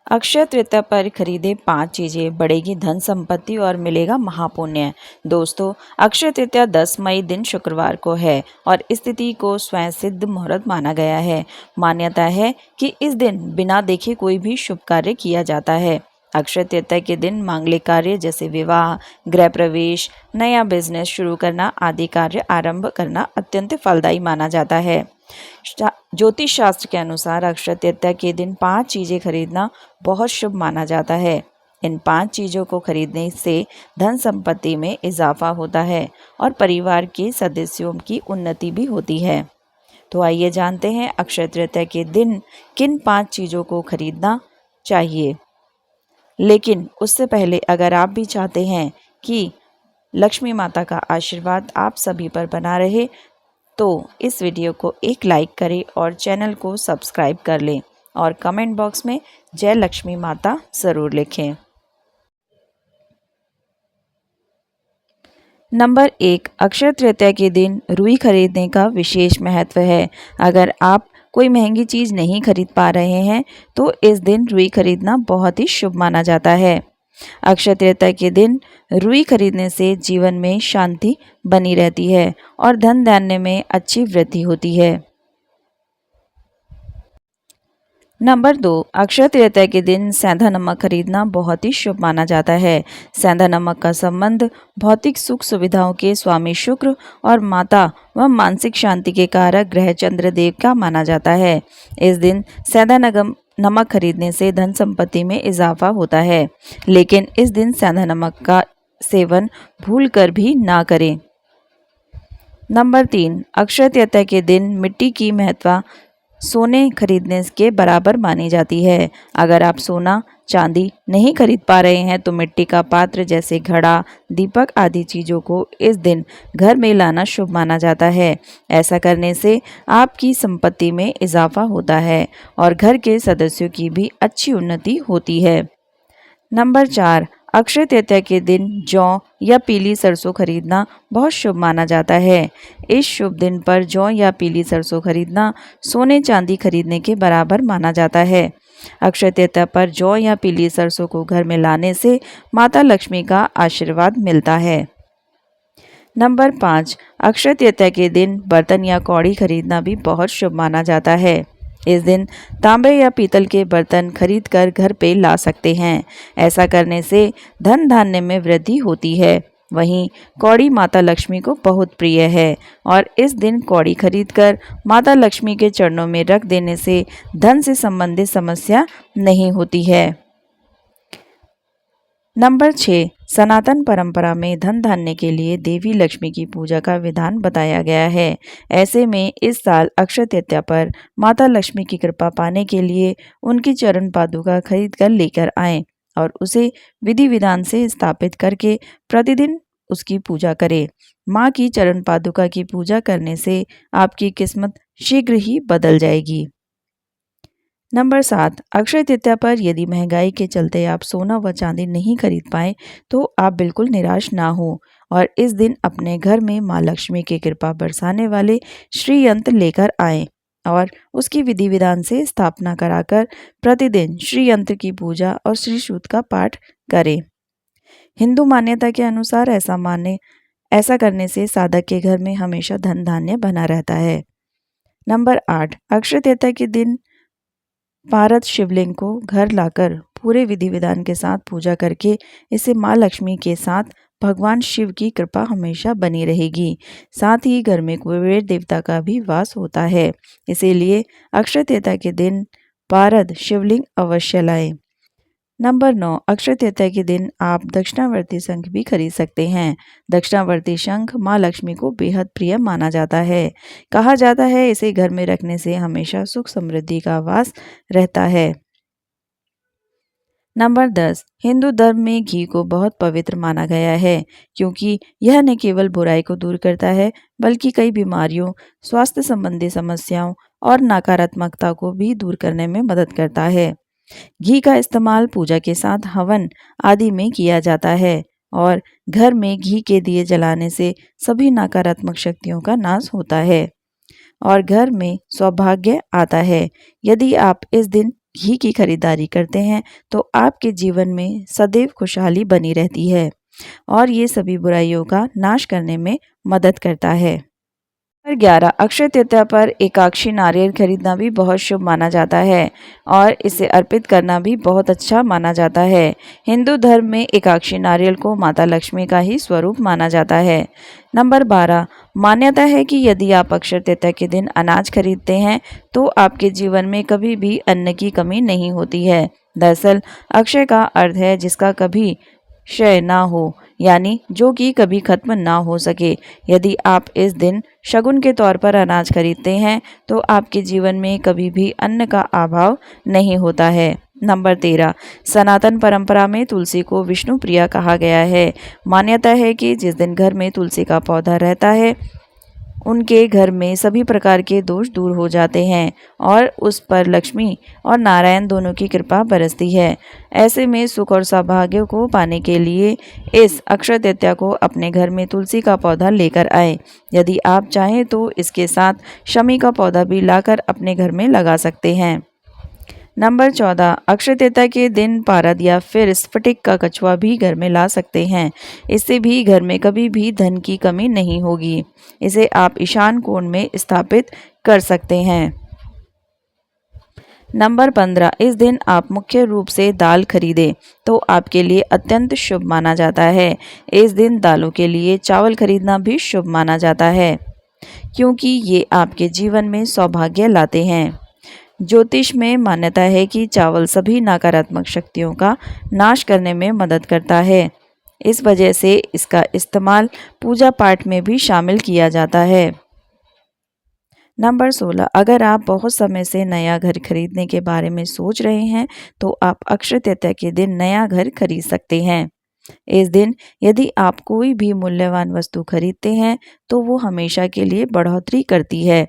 अक्षय तृतीया पर खरीदे 5 चीजें, बढ़ेगी धन संपत्ति और मिलेगा महापुण्य। दोस्तों, अक्षय तृतीया 10 मई दिन शुक्रवार को है और इस तिथि को स्वयं सिद्ध मुहूर्त माना गया है। मान्यता है कि इस दिन बिना देखे कोई भी शुभ कार्य किया जाता है। अक्षय तृतीया के दिन मांगलिक कार्य जैसे विवाह, गृह प्रवेश, नया बिजनेस शुरू करना आदि कार्य आरंभ करना अत्यंत फलदायी माना जाता है। ज्योतिष शास्त्र के अनुसार अक्षय तृतीया के दिन 5 चीजें खरीदना बहुत शुभ माना जाता है। इन 5 चीजों को खरीदने से धन संपत्ति में इजाफा होता है और परिवार के सदस्यों की उन्नति भी होती है। तो आइए जानते हैं अक्षय तृतीया के दिन किन 5 चीजों को खरीदना चाहिए। लेकिन उससे पहले अगर आप भी चाहते हैं कि लक्ष्मी माता का आशीर्वाद आप सभी पर बना रहे तो इस वीडियो को एक लाइक करें और चैनल को सब्सक्राइब कर लें और कमेंट बॉक्स में जय लक्ष्मी माता ज़रूर लिखें। नंबर 1, अक्षय तृतीया के दिन रुई खरीदने का विशेष महत्व है। अगर आप कोई महंगी चीज़ नहीं खरीद पा रहे हैं तो इस दिन रुई खरीदना बहुत ही शुभ माना जाता है। अक्षय तृतीया के दिन रुई खरीदने से जीवन में शांति बनी रहती है और धन धान्य में अच्छी वृद्धि होती है। नंबर 2, अक्षय तृतीया के दिन सेंधा नमक खरीदना बहुत ही शुभ माना जाता है। सेंधा नमक का संबंध भौतिक सुख सुविधाओं के स्वामी शुक्र और माता व मानसिक शांति के कारक ग्रह चंद्रदेव का माना जाता है। इस दिन सेंधा नमक खरीदने से धन संपत्ति में इजाफा होता है, लेकिन इस दिन सेंधा नमक का सेवन भूलकर भी ना करें। नंबर 3, अक्षय तृतीया के दिन मिट्टी की महत्ता सोने खरीदने के बराबर मानी जाती है। अगर आप सोना चांदी नहीं खरीद पा रहे हैं तो मिट्टी का पात्र जैसे घड़ा, दीपक आदि चीज़ों को इस दिन घर में लाना शुभ माना जाता है। ऐसा करने से आपकी संपत्ति में इजाफा होता है और घर के सदस्यों की भी अच्छी उन्नति होती है। नंबर 4, अक्षय तृतीया के दिन जौ या पीली सरसों खरीदना बहुत शुभ माना जाता है। इस शुभ दिन पर जौ या पीली सरसों खरीदना सोने चांदी खरीदने के बराबर माना जाता है। अक्षय तृतीया पर जौ या पीली सरसों को घर में लाने से माता लक्ष्मी का आशीर्वाद मिलता है। नंबर 5, अक्षय तृतीया के दिन बर्तन या कौड़ी खरीदना भी बहुत शुभ माना जाता है। इस दिन तांबे या पीतल के बर्तन खरीद कर घर पे ला सकते हैं। ऐसा करने से धन धान्य में वृद्धि होती है। वहीं कौड़ी माता लक्ष्मी को बहुत प्रिय है और इस दिन कौड़ी खरीदकर माता लक्ष्मी के चरणों में रख देने से धन से संबंधित समस्या नहीं होती है। नंबर 6, सनातन परंपरा में धन धान्य के लिए देवी लक्ष्मी की पूजा का विधान बताया गया है। ऐसे में इस साल अक्षय तृतीया पर माता लक्ष्मी की कृपा पाने के लिए उनकी चरण पादुका खरीद कर लेकर आएं और उसे विधि विधान से स्थापित करके प्रतिदिन उसकी पूजा करें। माँ की चरण पादुका की पूजा करने से आपकी किस्मत शीघ्र ही बदल जाएगी। नंबर 7, अक्षय तृतीया पर यदि महंगाई के चलते आप सोना व चांदी नहीं खरीद पाए तो आप बिल्कुल निराश ना हो और इस दिन अपने घर में माँ लक्ष्मी की कृपा बरसाने वाले श्री यंत्र लेकर आएं और उसकी विधि विधान से स्थापना कराकर प्रतिदिन श्री यंत्र की पूजा और श्री सूक्त का पाठ करें। हिंदू मान्यता के अनुसार ऐसा करने से साधक के घर में हमेशा धन धान्य बना रहता है। नंबर 8, अक्षय तृतीया के दिन पारद शिवलिंग को घर लाकर पूरे विधि विधान के साथ पूजा करके इसे माँ लक्ष्मी के साथ भगवान शिव की कृपा हमेशा बनी रहेगी। साथ ही घर में कुबेर देवता का भी वास होता है। इसीलिए अक्षय तृतीया के दिन पारद शिवलिंग अवश्य लाएं। नंबर 9, अक्षय तृतीया के दिन आप दक्षिणावर्ती शंख भी खरीद सकते हैं। दक्षिणावर्ती शंख माँ लक्ष्मी को बेहद प्रिय माना जाता है। कहा जाता है इसे घर में रखने से हमेशा सुख समृद्धि का वास रहता है। नंबर 10, हिंदू धर्म में घी को बहुत पवित्र माना गया है क्योंकि यह न केवल बुराई को दूर करता है बल्कि कई बीमारियों, स्वास्थ्य संबंधी समस्याओं और नकारात्मकता को भी दूर करने में मदद करता है। घी का इस्तेमाल पूजा के साथ हवन आदि में किया जाता है और घर में घी के दिए जलाने से सभी नकारात्मक शक्तियों का नाश होता है और घर में सौभाग्य आता है। यदि आप इस दिन घी की खरीदारी करते हैं तो आपके जीवन में सदैव खुशहाली बनी रहती है और ये सभी बुराइयों का नाश करने में मदद करता है। नंबर 11, अक्षय तृतीया पर एकाक्षी नारियल खरीदना भी बहुत शुभ माना जाता है और इसे अर्पित करना भी बहुत अच्छा माना जाता है। हिंदू धर्म में एकाक्षी नारियल को माता लक्ष्मी का ही स्वरूप माना जाता है। नंबर 12, मान्यता है कि यदि आप अक्षय तृतीया के दिन अनाज खरीदते हैं तो आपके जीवन में कभी भी अन्न की कमी नहीं होती है। दरअसल अक्षय का अर्थ है जिसका कभी क्षय ना हो, यानी जो कि कभी खत्म ना हो सके। यदि आप इस दिन शगुन के तौर पर अनाज खरीदते हैं तो आपके जीवन में कभी भी अन्न का अभाव नहीं होता है। नंबर 13, सनातन परंपरा में तुलसी को विष्णु प्रिया कहा गया है। मान्यता है कि जिस दिन घर में तुलसी का पौधा रहता है उनके घर में सभी प्रकार के दोष दूर हो जाते हैं और उस पर लक्ष्मी और नारायण दोनों की कृपा बरसती है। ऐसे में सुख और सौभाग्य को पाने के लिए इस अक्षय तृतीया को अपने घर में तुलसी का पौधा लेकर आए। यदि आप चाहें तो इसके साथ शमी का पौधा भी लाकर अपने घर में लगा सकते हैं। नंबर 14, अक्षय तृतीया के दिन पारद या फिर स्फटिक का कछुआ भी घर में ला सकते हैं। इससे भी घर में कभी भी धन की कमी नहीं होगी। इसे आप ईशान कोण में स्थापित कर सकते हैं। नंबर 15, इस दिन आप मुख्य रूप से दाल खरीदें तो आपके लिए अत्यंत शुभ माना जाता है। इस दिन दालों के लिए चावल खरीदना भी शुभ माना जाता है क्योंकि ये आपके जीवन में सौभाग्य लाते हैं। ज्योतिष में मान्यता है कि चावल सभी नकारात्मक शक्तियों का नाश करने में मदद करता है। इस वजह से इसका इस्तेमाल पूजा पाठ में भी शामिल किया जाता है। नंबर 16, अगर आप बहुत समय से नया घर खरीदने के बारे में सोच रहे हैं तो आप अक्षय तृतीया के दिन नया घर खरीद सकते हैं। इस दिन यदि आप कोई भी मूल्यवान वस्तु खरीदते हैं तो वो हमेशा के लिए बढ़ोतरी करती है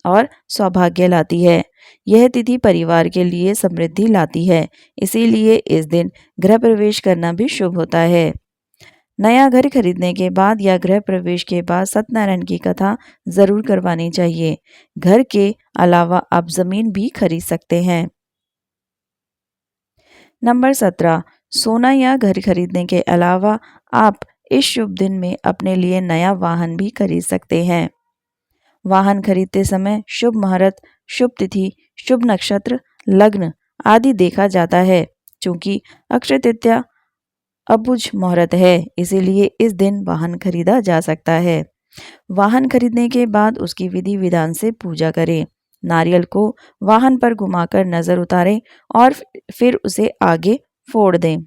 और सौभाग्य लाती है। यह तिथि परिवार के लिए समृद्धि लाती है, इसीलिए इस दिन गृह प्रवेश करना भी शुभ होता है। नया घर खरीदने के बाद या गृह प्रवेश के बाद सत्यनारायण की कथा जरूर करवानी चाहिए। घर के अलावा आप जमीन भी खरीद सकते हैं। नंबर 17, सोना या घर खरीदने के अलावा आप इस शुभ दिन में अपने लिए नया वाहन भी खरीद सकते हैं। वाहन खरीदते समय शुभ मुहूर्त, शुभ तिथि, शुभ नक्षत्र, लग्न आदि देखा जाता है। चूंकि अक्षय तृतीया अबुझ मुहूर्त है, इसीलिए इस दिन वाहन खरीदा जा सकता है। वाहन खरीदने के बाद उसकी विधि विधान से पूजा करें। नारियल को वाहन पर घुमाकर नजर उतारें और फिर उसे आगे फोड़ दें।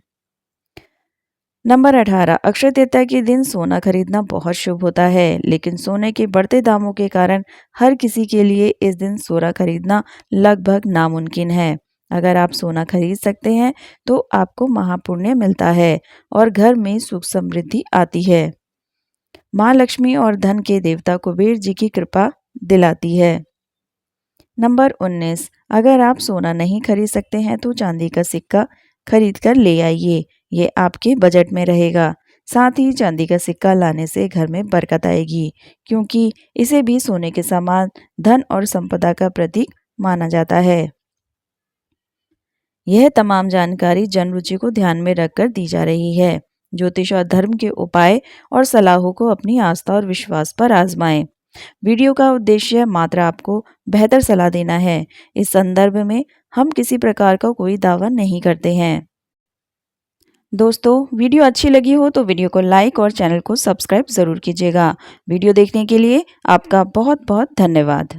नंबर 18, अक्षय तृतीया के दिन सोना खरीदना बहुत शुभ होता है, लेकिन सोने के बढ़ते दामों के कारण हर किसी के लिए इस दिन सोना खरीदना लगभग नामुमकिन है। अगर आप सोना खरीद सकते हैं तो आपको महापुण्य मिलता है और घर में सुख समृद्धि आती है। माँ लक्ष्मी और धन के देवता कुबेर जी की कृपा दिलाती है। नंबर 19, अगर आप सोना नहीं खरीद सकते हैं तो चांदी का सिक्का खरीद कर ले आइए। ये आपके बजट में रहेगा। साथ ही चांदी का सिक्का लाने से घर में बरकत आएगी क्योंकि इसे भी सोने के समान धन और संपदा का प्रतीक माना जाता है। यह तमाम जानकारी जन रुचि को ध्यान में रखकर दी जा रही है। ज्योतिष और धर्म के उपाय और सलाहों को अपनी आस्था और विश्वास पर आजमाएं। वीडियो का उद्देश्य मात्र आपको बेहतर सलाह देना है। इस संदर्भ में हम किसी प्रकार का कोई दावा नहीं करते हैं। दोस्तों, वीडियो अच्छी लगी हो तो वीडियो को लाइक और चैनल को सब्सक्राइब जरूर कीजिएगा। वीडियो देखने के लिए आपका बहुत बहुत धन्यवाद।